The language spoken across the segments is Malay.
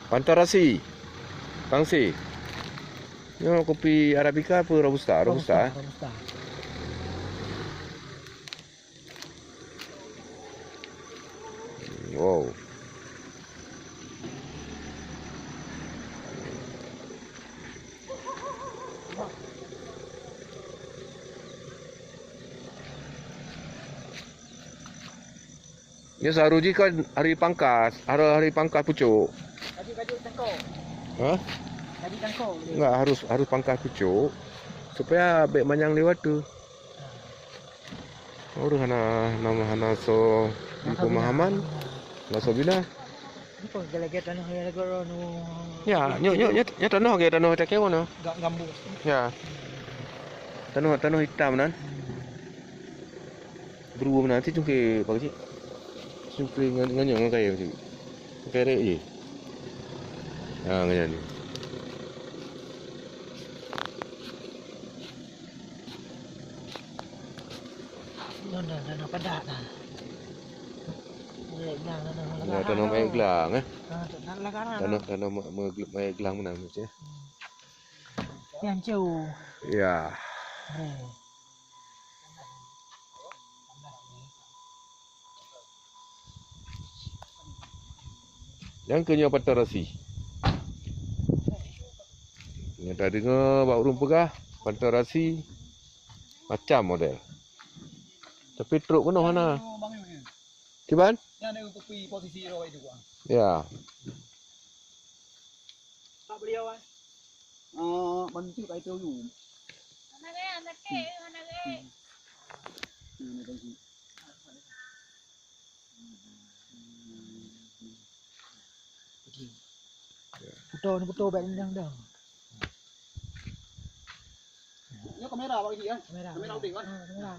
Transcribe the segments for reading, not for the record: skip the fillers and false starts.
Pantarasi. Pangsi. Ini kopi Arabica apa Robusta? Robusta. Robusta. Wow. Ini saharuji kan hari pangkas, hari pangkas pucuk. Kaji tangkau. Hah? Kaji tangkau. Enggak harus pangkas pucuk supaya bek manyang lewat tu. Orang nama hana so di pemahaman. Naso bila? Itu gelagat tanah ya negara nu. Ya, nyo tanah ke tanah tak kewan no. Gambu. Ya. Tanah hitam nan. Beru nanti cungke pak cik. Cungke nganyang kayak cik. Kerek je. Ha nganyang ni. Dana padat dah. Tanah mai gelang eh. Tanah mai gelang mana macam. yang jauh. Ya. Yang kenya Pantarasi. Yang dah dengar bak urung pegah Pantarasi macam model. Tapi truk penuh mana? Kiban? Yang ada kopi posisi rawa itu gua. Ya. Tak beliau kan? Bantu kat itu dulu. Mana ke? Putar beg rendang dah. Ini kamera apa kan? Kamera udah kan? Kamera.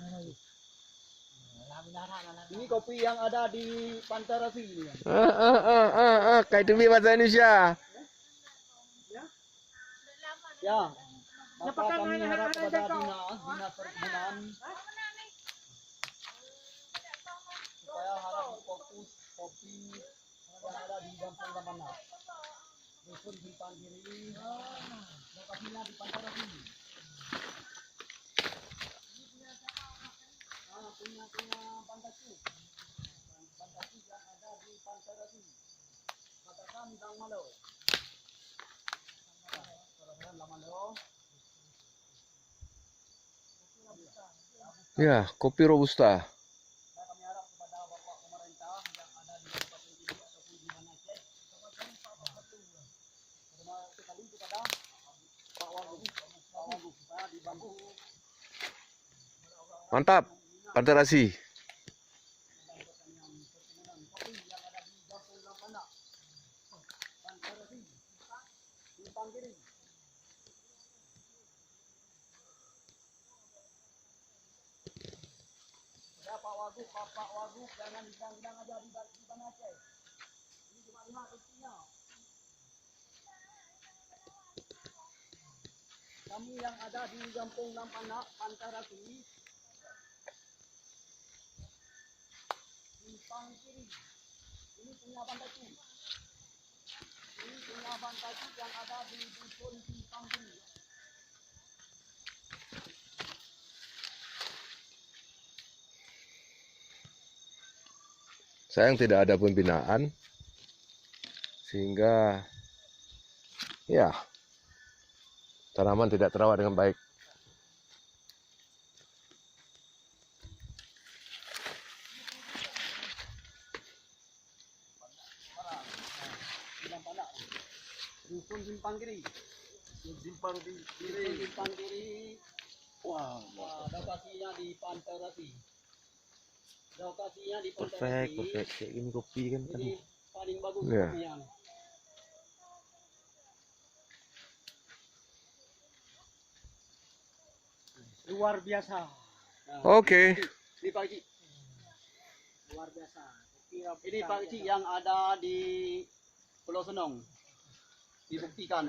Ini kopi yang ada di Pantarasi ini kan? Kayak demi bahasa Indonesia. Ya. Maka kami harap kepada dinas perkebunan supaya harap fokus kopi yang ada di Kampung Lamana. Dusun Simpang Kiri, lokasinya di Pantarasi. Punya Pantarasi. Pantarasi yang ada di Pantarasi. Katakan Bang Malo. Ya, kopi Robusta. Kami harap kepada Bapak pemerintah yang ada di Kabupaten Kediri ataupun di mana Aceh, sekali kepada Pak Wagub supaya dibantu. Mantap. Pantarasi. Kopi yang ada di Kampung Lamana, Pantarasi, Simpang Kiri. Pak Wagub jangan bilang aja di mana Aceh. Ini cuma lihat buktinya. Kami yang ada di Kampung Lamana, Pantarasi, Simpang Kiri. Ini punya Pantarasi. Ini punya Pantarasi yang ada di dusun Simpang Kiri. Sayang tidak ada pembinaan sehingga ya tanaman tidak terawat dengan baik. Dusun Simpang Kiri. Simpang Kiri. Wah, lokasinya di Pantarasi. Lokasinya di Pantarasi. Perfect. Kayak gini kopi kan. Ini paling bagus Ya. kopinya. Luar biasa. Nah, Oke. Ini Pak Cik. Luar biasa. Ini Pak Cik yang ada di Pulau Senong. Dibuktikan.